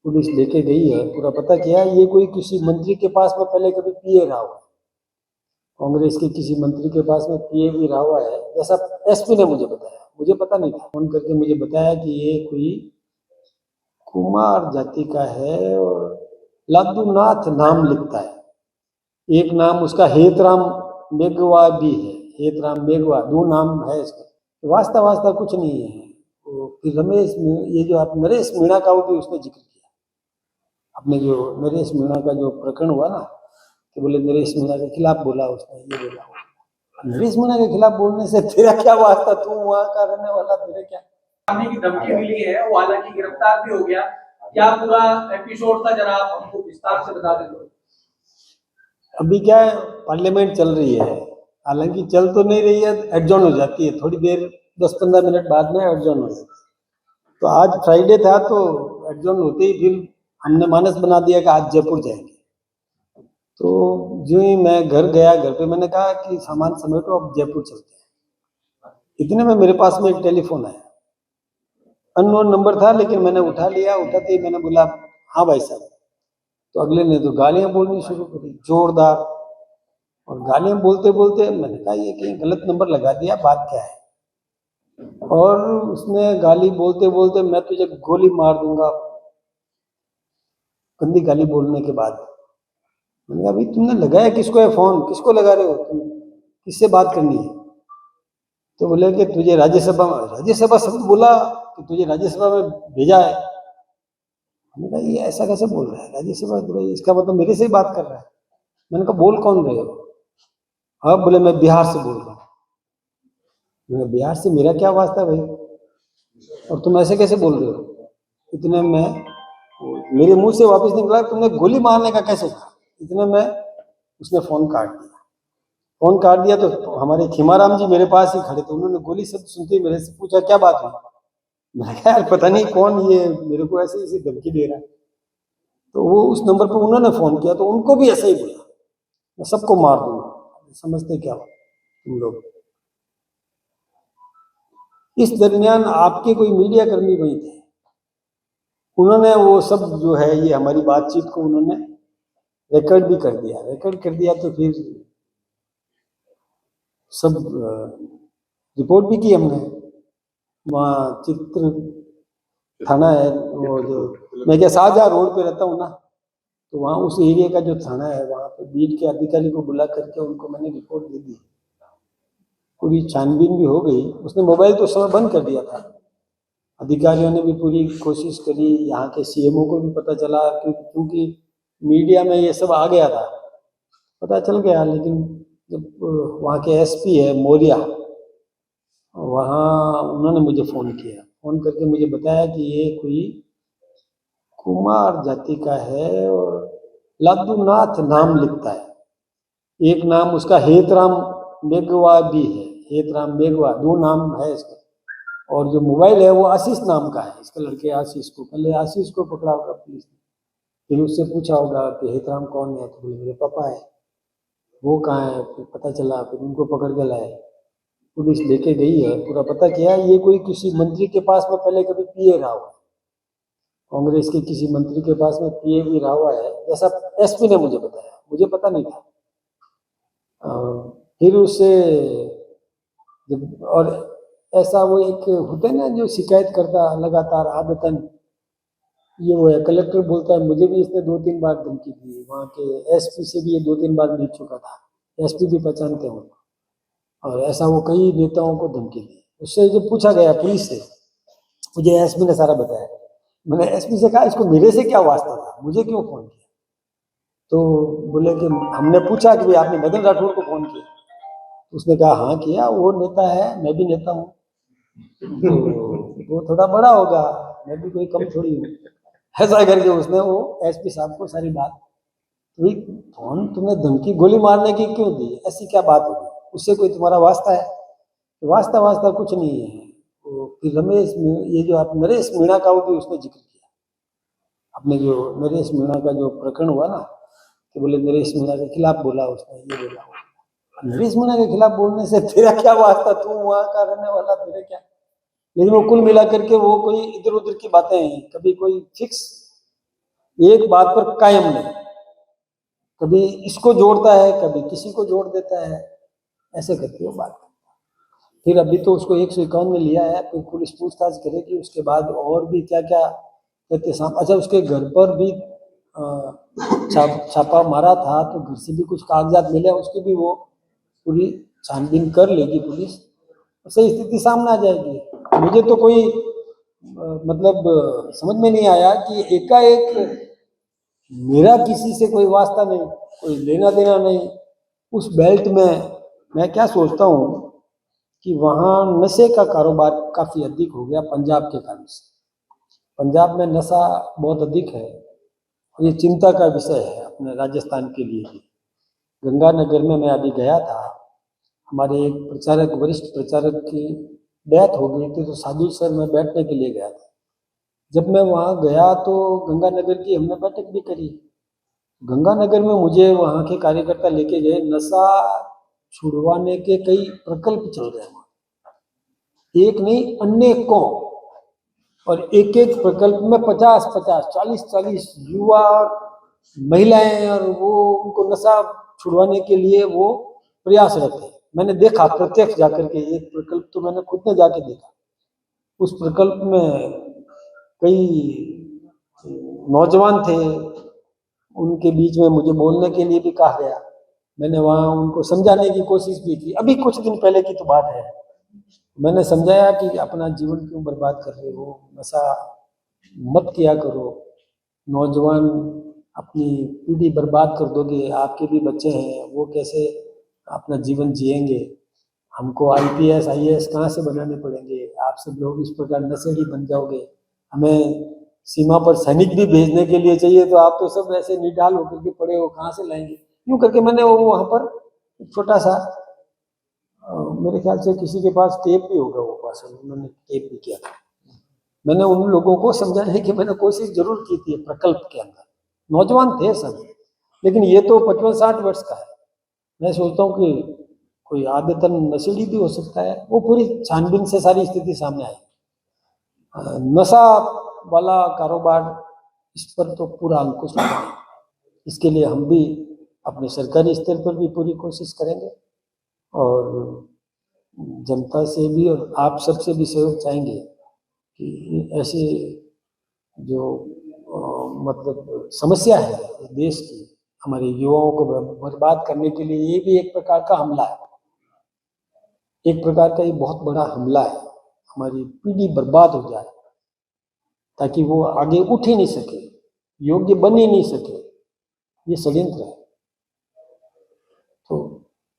Police लेके गई है, पूरा पता किया है। ये कोई किसी मंत्री के पास में पहले कभी पीए रहा हुआ, कांग्रेस के किसी मंत्री के पास में पीए भी रहा हुआ है, जैसा एसपी ने मुझे बताया। मुझे पता नहीं था, फोन करके मुझे बताया कि ये कोई कुमार जाति का है और लादूनाथ नाम लिखता है। एक नाम उसका हेतराम मेघवा भी है, हेतराम मेघवा, 2 नाम है इसका। वास्ता वास्ता कुछ नहीं है। तो फिर रमेश, ये जो आप नरेश मीणा का भी उसने जिक्र किया, अपने जो नरेश मीणा का जो प्रकरण हुआ ना, कि बोले नरेश मीणा के खिलाफ बोला उसने, ये बोला। नरेश मीणा के खिलाफ बोलने से तेरा क्या वास्ता, तू वहां का रहने वाला, तेरे क्या आने की धमकी मिली है, वो हालांकि गिरफ्तार भी हो गया। क्या पूरा एपिसोड था, जरा आप हमको विस्तार से बता दें। अभी क्या है, पार्लियामेंट चल रही है, हालांकि चल तो नहीं रही है, एडजॉर्न हो जाती है थोड़ी देर, 10-15 मिनट बाद में एडजॉर्न हो जाती है। तो आज फ्राइडे था, तो एडजॉर्न होते ही फिर हमने मानस बना दिया कि आज जयपुर जाएंगे। तो जो ही मैं घर गया, घर पे मैंने कहा कि सामान समेटो, अब जयपुर चलते हैं। इतने में मेरे पास में एक टेलीफोन आया, अननोन नंबर था, लेकिन मैंने उठा लिया। उठाते ही मैंने बोला, हाँ भाई साहब। तो अगले ने तो गालियां बोलनी शुरू करी, जोरदार। और गालियां बोलते बोलते मैंने कहा ये कहीं गलत नंबर लगा दिया, बात क्या है। और उसने गाली बोलते बोलते, मैं तुझे गोली मार दूंगा, गंदी गाली बोलने के बाद। मैंने कहा भाई तुमने लगाया किसको है फोन, किसको लगा रहे हो तुम, किससे बात करनी है। तो बोले कि तुझे राज्यसभा में, राज्यसभा शब्द बोला कि तुझे राज्यसभा में भेजा है। मैंने कहा ये ऐसा कैसे बोल रहा है, राज्यसभा, इसका मतलब मेरे से ही बात कर रहा है। मैंने कहा बोल कौन रहे हो। हाँ, बोले मैं बिहार से बोल रहा हूँ। मैंने बिहार से मेरा क्या वास्ता है भाई, और तुम ऐसे कैसे बोल रहे हो। इतने में मेरे मुंह से वापस निकला, तुमने गोली मारने का कैसे कहा। इतने में उसने फोन काट दिया। फोन काट दिया तो हमारे खीमाराम जी मेरे पास ही खड़े थे, उन्होंने गोली शब्द सुनते ही मेरे से पूछा क्या बात हुई। मैं कहा यार पता नहीं कौन ये मेरे को ऐसे ऐसे धमकी दे रहा है। तो वो उस नंबर पर उन्होंने फोन किया, तो उनको भी ऐसा ही बोला, मैं सबको मार दूंगा। समझते क्या हो तुम लोग। इस दरमियान आपके कोई मीडिया कर्मी वही थे, उन्होंने वो सब जो है ये हमारी बातचीत को उन्होंने रिकॉर्ड भी कर दिया। रिकॉर्ड कर दिया तो फिर सब रिपोर्ट भी की हमने। वहाँ चित्र थाना है, वो जो मैं क्या शाहजहाँ रोड पे रहता हूँ ना, तो वहाँ उस एरिया का जो थाना है, वहाँ पे बीट के अधिकारी को बुला करके उनको मैंने रिपोर्ट दे दी। पूरी छानबीन भी हो गई। उसने मोबाइल तो उस समय बंद कर दिया था। अधिकारियों ने भी पूरी कोशिश करी, यहाँ के सीएमओ को भी पता चला, क्योंकि मीडिया में ये सब आ गया था, पता चल गया। लेकिन जब वहाँ के एसपी है मौर्या, वहाँ उन्होंने मुझे फ़ोन किया, फ़ोन करके मुझे बताया कि ये कोई कुमार जाति का है और लादूनाथ नाम लिखता है। एक नाम उसका हेतराम मेघवा भी है, हेतराम मेघवा, 2 नाम है इसका। और जो मोबाइल है वो आशीष नाम का है, इसके लड़के आशीष को, पहले आशीष को पकड़ा होगा पुलिस ने, फिर उससे पूछा होगा कि हेतराम कौन है, तो बोले मेरे पापा है। वो कहाँ है, फिर पता चला, फिर उनको पकड़ के लाए। पुलिस लेके गई है, पूरा पता किया है। ये कोई किसी मंत्री के पास में पहले कभी पीए रहा हुआ, कांग्रेस के किसी मंत्री के पास में पीए भी रहा हुआ है, जैसा एसपी ने मुझे बताया। मुझे पता नहीं था। फिर उससे जब, और ऐसा वो एक होता है ना जो शिकायत करता लगातार आदतन, ये वो है। कलेक्टर बोलता है मुझे भी इसने 2-3 बार धमकी दी, वहाँ के एसपी से भी ये 2-3 बार मिल चुका था, एसपी भी पहचानते हैं उनको। और ऐसा वो कई नेताओं को धमकी दी। उससे जब पूछा गया पुलिस से, मुझे एसपी ने सारा बताया। मैंने एसपी से कहा इसको मेरे से क्या वास्ता था, मुझे क्यों फोन किया। तो बोले कि हमने पूछा कि भाई आपने मदन राठौड़ को फोन किया। उसने कहा हाँ किया, वो नेता है, मैं भी नेता हूँ, तो वो थोड़ा बड़ा होगा, मैं भी कोई कम थोड़ी हूँ। ऐसा करके उसने वो एसपी साहब को सारी बात, तो फोन तुमने धमकी गोली मारने की क्यों दी, ऐसी क्या बात होगी, उससे कोई तुम्हारा वास्ता है। वास्ता वास्ता कुछ नहीं है। तो फिर रमेश, ये जो आप नरेश मीणा का भी उसने जिक्र किया, अपने जो नरेश मीणा का जो प्रकरण हुआ ना, कि बोले नरेश मीणा के खिलाफ बोला उसने, ये बोला। नरेश मीणा के खिलाफ बोलने से तेरा क्या वास्ता, तू वहां का रहने वाला, तेरे क्या। लेकिन वो कुल मिला करके वो कोई इधर उधर की बातें हैं, कभी कोई फिक्स एक बात पर कायम नहीं, कभी इसको जोड़ता है कभी किसी को जोड़ देता है, ऐसे करके वो बात। फिर अभी तो उसको 151 में लिया है, फिर पुलिस पूछताछ करेगी, उसके बाद और भी क्या क्या कहते साम। अच्छा, उसके घर पर भी छापा मारा था, तो घर से भी कुछ कागजात मिले, उसकी भी वो पूरी छानबीन कर लेगी पुलिस, सही स्थिति सामने आ जाएगी। मुझे तो कोई मतलब समझ में नहीं आया कि एकाएक मेरा किसी से कोई वास्ता नहीं, कोई लेना देना नहीं, उस बेल्ट में मैं क्या सोचता हूँ कि वहाँ नशे का कारोबार काफ़ी अधिक हो गया पंजाब के कारण से। पंजाब में नशा बहुत अधिक है, ये चिंता का विषय है अपने राजस्थान के लिए भी। गंगानगर में मैं अभी गया था, हमारे एक प्रचारक, वरिष्ठ प्रचारक की डेथ हो गई थी, तो साधु सर में बैठने के लिए गया था। जब मैं वहाँ गया तो गंगानगर की हमने बैठक भी करी। गंगानगर में मुझे वहाँ के कार्यकर्ता लेके गए, नशा छुड़वाने के कई प्रकल्प चल रहे हैं वहाँ, एक नहीं अनेकों, और एक एक प्रकल्प में 50-50, 40-40 युवा महिलाएं, और वो उनको नशा छुड़वाने के लिए वो प्रयासरत है। मैंने देखा प्रत्यक्ष जाकर के, एक प्रकल्प तो मैंने खुद ने जाके देखा। उस प्रकल्प में कई नौजवान थे, उनके बीच में मुझे बोलने के लिए भी कहा गया। मैंने वहाँ उनको समझाने की कोशिश भी की, अभी कुछ दिन पहले की तो बात है। मैंने समझाया कि अपना जीवन क्यों बर्बाद कर रहे हो, नशा मत किया करो, नौजवान अपनी पीढ़ी बर्बाद कर दोगे, आपके भी बच्चे हैं, वो कैसे अपना जीवन जिएंगे, हमको IPS IAS कहाँ से बनाने पड़ेंगे, आप सब लोग इस प्रकार नशेड़ी बन जाओगे, हमें सीमा पर सैनिक भी भेजने के लिए चाहिए, तो आप तो सब ऐसे निढाल होकर के पड़े हो, कहाँ से लाएंगे। यूँ करके मैंने वो वहाँ पर छोटा सा मेरे ख्याल से किसी के पास टेप भी होगा, वो पास उन्होंने टेप भी किया था। मैंने उन लोगों को समझाने की मैंने कोशिश जरूर की थी प्रकल्प के अंदर, नौजवान थे सब, लेकिन ये तो 55-60 वर्ष का है। मैं सोचता हूँ कि कोई आदतन नशेड़ी भी हो सकता है, वो पूरी छानबीन से सारी स्थिति सामने आई। नशा वाला कारोबार, इस पर तो पूरा अंकुश लगाएं। इसके लिए हम भी अपने सरकारी स्तर पर भी पूरी कोशिश करेंगे, और जनता से भी और आप सबसे भी सहयोग चाहेंगे कि ऐसे जो मतलब समस्या है देश की, हमारे युवाओं को बर्बाद करने के लिए, ये भी एक प्रकार का हमला है, एक प्रकार का ये बहुत बड़ा हमला है। हमारी पीढ़ी बर्बाद हो जाए ताकि वो आगे उठ ही नहीं सके, योग्य बन ही नहीं सके, ये षड्यंत्र है। तो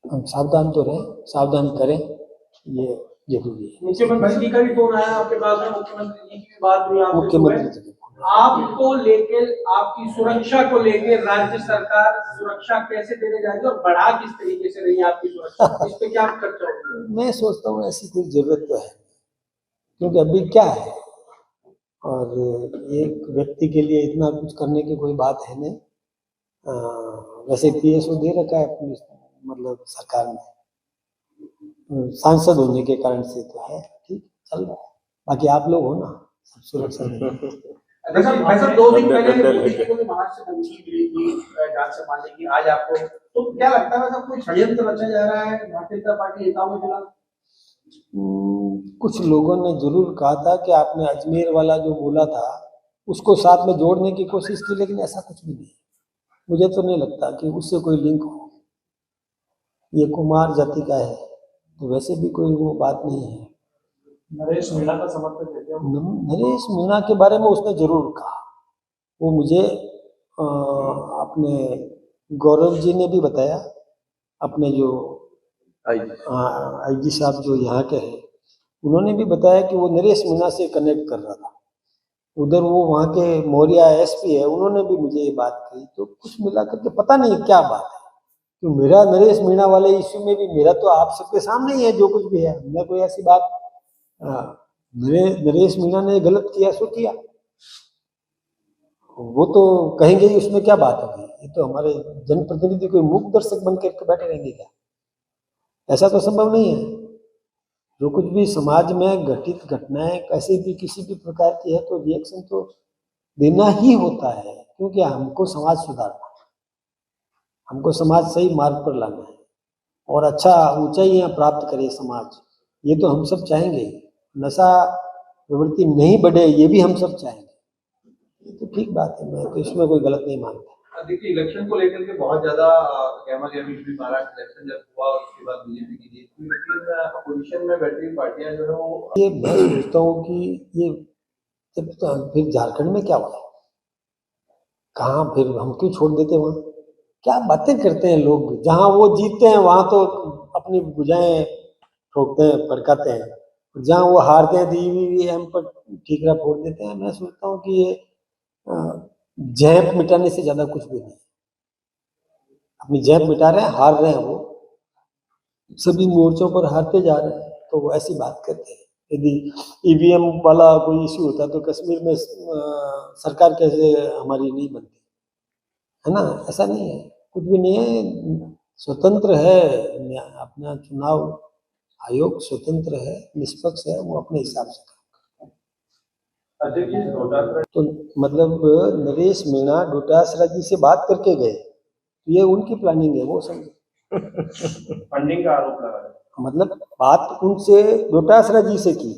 हम सावधान तो रहें, सावधान करें, ये जरूरी है। मुख्यमंत्री का भी फोन आया आपके पास में, मुख्यमंत्री जी की भी बात हुई आपसे, मुख्यमंत्री जी आपको लेकर, आपकी सुरक्षा को लेकर राज्य सरकार सुरक्षा कैसे देने जाएगी और बढ़ा किस तरीके से रही आपकी सुरक्षा, इस पे क्या चर्चा होगी? मैं सोचता हूँ ऐसी कोई जरूरत तो है, क्योंकि अभी क्या है, और एक व्यक्ति के लिए इतना कुछ करने की कोई बात है नहीं। वैसे PSO दे रखा है पुलिस, मतलब सरकार ने, सांसद होने के कारण से तो है, ठीक चल रहा है। बाकी आप लोग हो ना, सब सुरक्षा वैसे 2 दिन पहले महाराष्ट्र से धमकी मिली थी जान से मारने की, आज आपको, तो क्या लगता है वैसा कोई षड्यंत्र रचा जा रहा है भारतीय जनता पार्टी नेताओं के खिलाफ? कुछ लोगों ने जरूर कहा था कि आपने अजमेर वाला जो बोला था उसको साथ में जोड़ने की कोशिश की, लेकिन ऐसा कुछ भी नहीं, मुझे तो नहीं लगता कि उससे कोई लिंक हो। ये कुमार जाति का है, तो वैसे भी कोई वो बात नहीं है। नरेश मीणा का समर्थन देते हैं, नरेश मीणा के बारे में उसने जरूर कहा, वो मुझे अपने गौरव जी ने भी बताया, अपने जो IG साहब जो यहाँ के हैं, उन्होंने भी बताया कि वो नरेश मीणा से कनेक्ट कर रहा था। उधर वो वहाँ के मौर्या SP है, उन्होंने भी मुझे ये बात कही। तो कुछ मिला करके पता नहीं क्या बात है, तो मेरा नरेश मीणा वाले इश्यू में भी मेरा तो आप सबके सामने ही है, जो कुछ भी है, मैं कोई ऐसी बात, नरेश मीणा ने गलत किया सो किया, वो तो कहेंगे ही, उसमें क्या बात होगी। ये तो हमारे जनप्रतिनिधि कोई मूक दर्शक बन करके बैठे रहेंगे क्या? ऐसा तो संभव नहीं है। जो कुछ भी समाज में घटित घटनाएं कैसे भी किसी भी प्रकार की है, तो रिएक्शन तो देना ही होता है। क्योंकि हमको समाज सुधारना है, हमको समाज सही मार्ग पर लाना है और अच्छा ऊंचाइयां प्राप्त करे समाज, ये तो हम सब चाहेंगे। नशा प्रवृत्ति नहीं बढ़े ये भी हम सब चाहेंगे, ये तो ठीक बात है, मैं तो इसमें कोई गलत नहीं मानता। देखिए इलेक्शन को लेकर के बहुत ज्यादा गहमा-गहमी हुई, महाराष्ट्र इलेक्शन जब हुआ उसके बाद बीजेपी की जीत हुई, लेकिन अपोजिशन में बैठी हुई पार्टियां जो है वो ये मैं सोचता हूँ कि ये जब तो फिर झारखंड में क्या हुआ, कहाँ फिर हम क्यों छोड़ देते वहाँ, क्या बातें करते हैं लोग, जहाँ वो जीतते हैं वहाँ तो अपनी भुजाएं ठोकते हैं, भड़काते हैं, जहाँ वो हारते हैं तो ईवीएम पर ठीकरा फोड़ देते हैं। मैं सोचता हूँ कि ये झेप मिटाने से ज्यादा कुछ भी नहीं, अपनी झेप मिटा रहे हैं, हार रहे हैं, वो सभी मोर्चों पर हारते जा रहे हैं, तो वो ऐसी बात करते हैं। यदि ईवीएम वाला कोई इश्यू होता तो कश्मीर में सरकार कैसे हमारी नहीं बनती, है ना, ऐसा नहीं है, कुछ भी नहीं है, स्वतंत्र है, अपना चुनाव आयोग स्वतंत्र है, निष्पक्ष है, वो अपने हिसाब से तो मतलब नरेश मीणा डोटासरा जी से बात करके गए, ये उनकी प्लानिंग है, वो समझे फंडिंग का आरोप लगा है। मतलब बात उनसे डोटासरा जी से की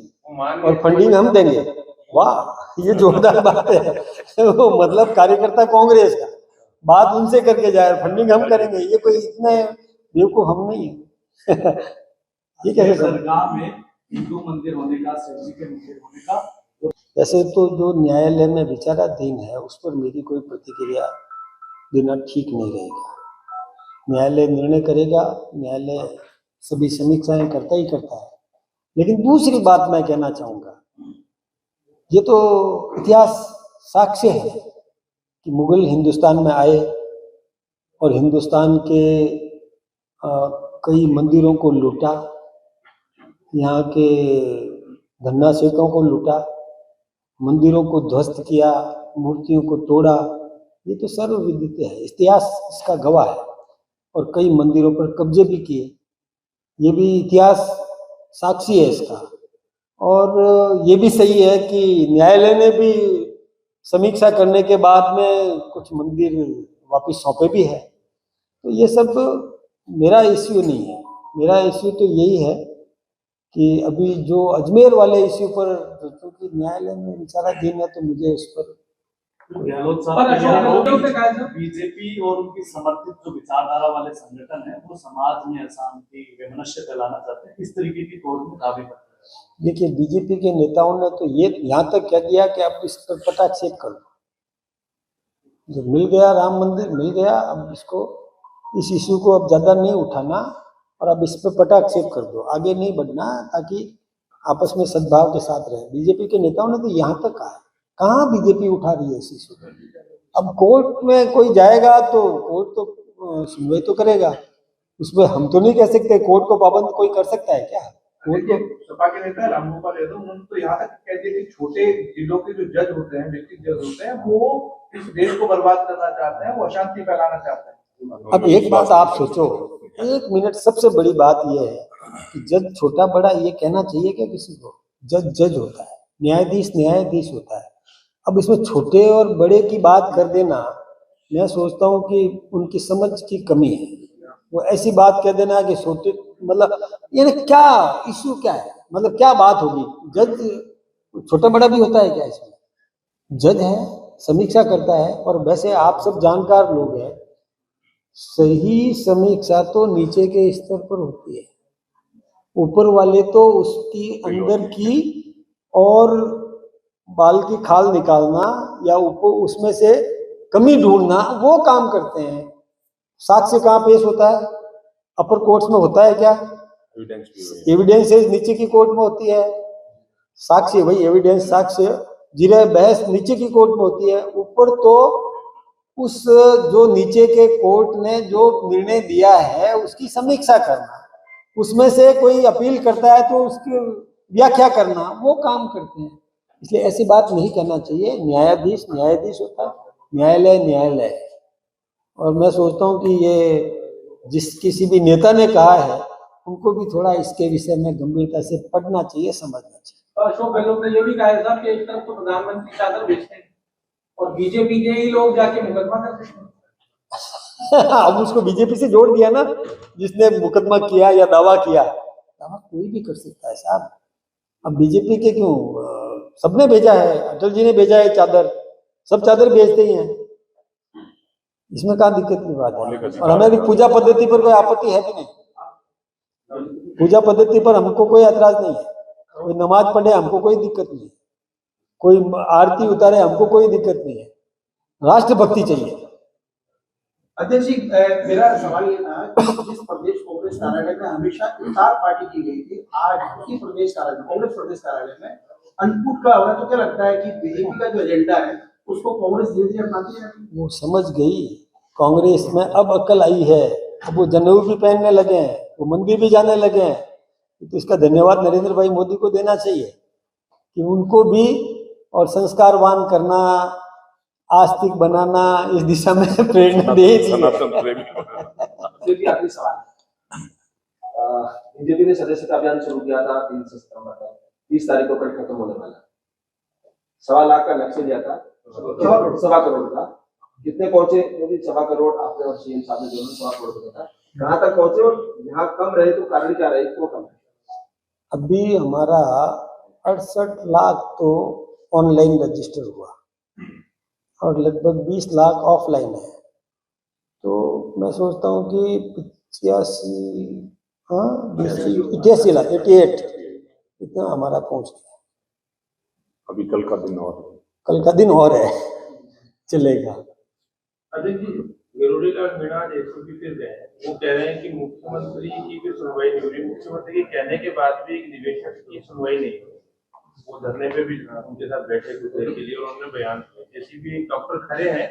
और फंडिंग हम देंगे, वाह ये जोरदार बात है वो मतलब कार्यकर्ता कांग्रेस का बात उनसे करके जाए, फंडिंग हम करेंगे, ये कोई इतने बेवकूफ हम नहीं है ये कैसे सरकार में हिंदू मंदिर होने का, शिवजी के मंदिर होने का, वैसे तो जो न्यायालय में विचाराधीन है उस पर मेरी कोई प्रतिक्रिया देना ठीक नहीं रहेगा। न्यायालय निर्णय करेगा, न्यायालय सभी समीक्षाएं करता ही करता है। लेकिन दूसरी बात मैं कहना चाहूँगा, ये तो इतिहास साक्ष्य है कि मुगल हिंदुस्तान में आए और हिंदुस्तान के कई मंदिरों को लूटा, यहाँ के धन्ना सेठों को लूटा, मंदिरों को ध्वस्त किया, मूर्तियों को तोड़ा, ये तो सर्वविदित है, इतिहास इसका गवाह है, और कई मंदिरों पर कब्जे भी किए, ये भी इतिहास साक्षी है इसका। और ये भी सही है कि न्यायालय ने भी समीक्षा करने के बाद में कुछ मंदिर वापस सौंपे भी है, तो ये सब मेरा इश्यू नहीं है। मेरा इश्यू तो यही है कि अभी जो अजमेर वाले इश्यू पर क्योंकि न्यायालय में विचाराधीन है, तो मुझे इस पर गहलोत साहब बीजेपी और उनकी समर्थित जो विचारधारा वाले संगठन है वो समाज में अशांति वैमनस्य फैलाना चाहते हैं, इस तरीके की कोर्ट में दावे करते हैं। देखिए बीजेपी के नेताओं ने तो ये यहाँ तक कह दिया कि अब इस पर पटाक्षेप कर दो, जब मिल गया राम मंदिर मिल गया, अब इसको इस इश्यू को अब ज्यादा नहीं उठाना और अब इस पर पटाक्षेप कर दो, आगे नहीं बढ़ना, ताकि आपस में सद्भाव के साथ रहे। बीजेपी के नेताओं ने तो यहाँ तक कहा है, कहाँ बीजेपी उठा रही है इस इश्यू को। अब कोर्ट में कोई जाएगा तो कोर्ट तो सुनवाई तो करेगा, उसमें हम तो नहीं कह सकते, कोर्ट को पाबंद कोई कर सकता है क्या? सपा के नेता रामगोपाल यादव उन्होंने तो यहाँ तक कह दिया कि छोटे जिलों के जो जज होते हैं, डिस्ट्रिक्ट जज होते हैं, वो इस देश को बर्बाद करना चाहते हैं, वो अशांति फैलाना चाहते हैं। अब एक बात आप सोचो, एक मिनट, सबसे बड़ी बात यह है कि जज छोटा बड़ा ये कहना चाहिए क्या किसी को? जज जज होता है, न्यायाधीश न्यायाधीश होता है। अब इसमें छोटे और बड़े की बात कर देना, मैं सोचता हूँ कि उनकी समझ की कमी है। वो ऐसी बात कह देना कि छोटे मतलब यानी क्या इश्यू क्या है, मतलब क्या बात होगी? जज छोटा बड़ा भी होता है क्या? इसमें जज है, समीक्षा करता है, और वैसे आप सब जानकार लोग हैं, सही समीक्षा तो नीचे के स्तर पर होती है, ऊपर वाले तो उसकी अंदर की और बाल की खाल निकालना या ऊपर उसमें से कमी ढूंढना वो काम करते हैं। साक्ष्य कहाँ पेश होता है? अपर कोर्ट्स में होता है क्या? एविडेंस नीचे की कोर्ट में होती है, साक्ष्य वही एविडेंस साक्ष्य जिरे बहस नीचे की कोर्ट में होती है। ऊपर तो उस जो नीचे के कोर्ट ने जो निर्णय दिया है उसकी समीक्षा करना, उसमें से कोई अपील करता है तो उसकी व्याख्या करना, वो काम करते हैं। इसलिए ऐसी बात नहीं करना चाहिए। न्यायाधीश न्यायाधीश होता है, न्यायालय न्यायालय है। और मैं सोचता हूँ कि ये जिस किसी भी नेता ने कहा है उनको भी थोड़ा इसके विषय में गंभीरता से पढ़ना चाहिए, समझना चाहिए। अशोक गहलोत ने ये भी कहा था कि एक तरफ तो प्रधानमंत्री चादर बेचते हैं और बीजेपी के ही लोग जाके मुकदमा करते हैं। अब उसको बीजेपी से जोड़ दिया ना, जिसने मुकदमा किया या दावा किया। दावा कोई भी कर सकता है साहब। अब बीजेपी के क्यों, सबने भेजा है, अटल जी ने भेजा है चादर, सब चादर भेजते ही हैं, इसमें कहाँ दिक्कत की बात है। और हमें भी पूजा पद्धति पर कोई आपत्ति है भी नहीं, पूजा पद्धति पर हमको कोई ऐतराज नहीं है, कोई नमाज पढ़े हमको कोई दिक्कत नहीं है, कोई आरती उतारे हमको कोई दिक्कत नहीं है, राष्ट्रभक्ति चाहिए। अध्यक्ष जी, मेरा सवाल ये था कि जिस प्रदेश कांग्रेस कार्यालय में हमेशा इफ्तार पार्टी की गई थी, आज उसी प्रदेश कार्यालय कांग्रेस प्रदेश कार्यालय में अन्नकूट का हो रहा है, तो क्या लगता है कि बीजेपी का जो एजेंडा है उसको कांग्रेस धीरे धीरे अपनाती है? वो समझ गई कांग्रेस में, अब अकल आई है, अब वो जनेऊ भी पहनने लगे हैं, वो मंदिर भी जाने लगे हैं। तो इसका धन्यवाद नरेंद्र भाई मोदी को देना चाहिए कि उनको भी और संस्कारवान करना, आस्तिक बनाना, इस दिशा में प्रेरणा दे दी है। देखिए, आखिरी सवाल, बीजेपी ने सदस्यता अभियान शुरू किया था 3 सितंबर को, 30 तारीख को कल खत्म होने वाला, 1.25 लाख का लक्ष्य दिया था, 1.25 करोड़ का, कितने पहुंचे? मोदी 1.25 करोड़, आपने और सीएम साहब ने दोनों 1.25 करोड़ दिया था, कहाँ तक पहुंचे और यहाँ कम रहे तो कारण क्या रहे, क्यों कम? अभी हमारा 68 लाख तो ऑनलाइन रजिस्टर हुआ और लगभग 20 लाख ऑफलाइन है, तो मैं सोचता हूँ कि 88 लाख, 88 इतना हमारा पहुँच गया। अभी कल का दिन और है, कल का दिन और है, चलेगा। अध्यक्ष जी, विरोधी दल मीणा एसीपी फिर गए, वो कह रहे हैं कि मुख्यमंत्री की भी सुनवाई नहीं हो रही, मुख्यमंत्री के कहने के बाद भी एक निवेशक की सुनवाई नहीं हो रही। वो धरने पे भी उनके साथ बैठे गुजरे के लिए, और उन्होंने बयान दिया। एसीपी कब पर खड़े हैं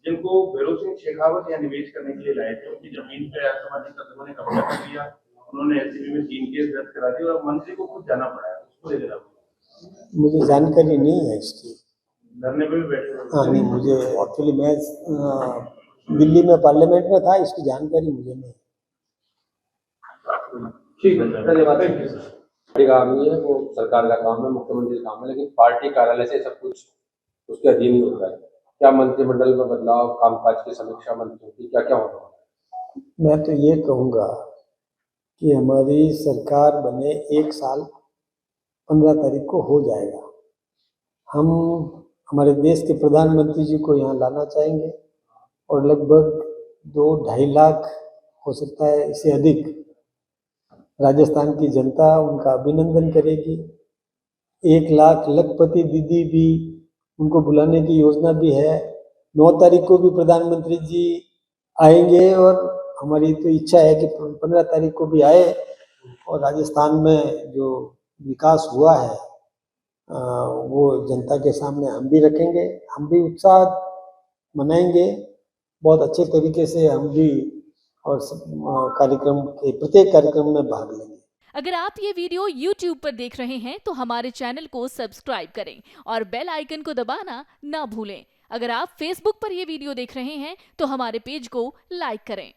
जिनको भैरों सिंह शेखावत यहाँ निवेश करने के लिए लाए थे, उनकी जमीन पे असामाजिक तत्वों ने कब्जा कर लिया, उन्होंने एसीबी में 3 केस दर्ज करा दिए और मंत्री को खुद जाना पड़ा है, उसको लेकर आप? मुझे जानकारी नहीं है इसकी। धरने पे भी बैठे? हाँ नहीं, मुझे एक्चुअली मैं दिल्ली में पार्लियामेंट में था, इसकी जानकारी मुझे नहीं। ठीक है, धन्यवाद। पार्टी का काम नहीं है, वो सरकार का काम है, मुख्यमंत्री का काम है, लेकिन पार्टी कार्यालय से सब कुछ उसके अधीन ही होता है। क्या मंत्रिमंडल में बदलाव, कामकाज की समीक्षा मंत्रियों की क्या क्या होगा? मैं तो ये कहूँगा कि हमारी सरकार बने 1 साल 15 तारीख को हो जाएगा। हम हमारे देश के प्रधानमंत्री जी को यहाँ लाना चाहेंगे और लगभग 2-2.5 लाख, हो सकता है इससे अधिक, राजस्थान की जनता उनका अभिनंदन करेगी। 1 लाख लखपति दीदी भी, उनको बुलाने की योजना भी है। 9 तारीख को भी प्रधानमंत्री जी आएंगे और हमारी तो इच्छा है कि 15 तारीख को भी आए और राजस्थान में जो विकास हुआ है वो जनता के सामने हम भी रखेंगे, हम भी उत्साह मनाएंगे बहुत अच्छे तरीके से, हम भी और कार्यक्रम के प्रत्येक कार्यक्रम में भाग लेंगे। अगर आप ये वीडियो YouTube पर देख रहे हैं तो हमारे चैनल को सब्सक्राइब करें और बेल आइकन को दबाना ना भूलें। अगर आप Facebook पर ये वीडियो देख रहे हैं तो हमारे पेज को लाइक करें।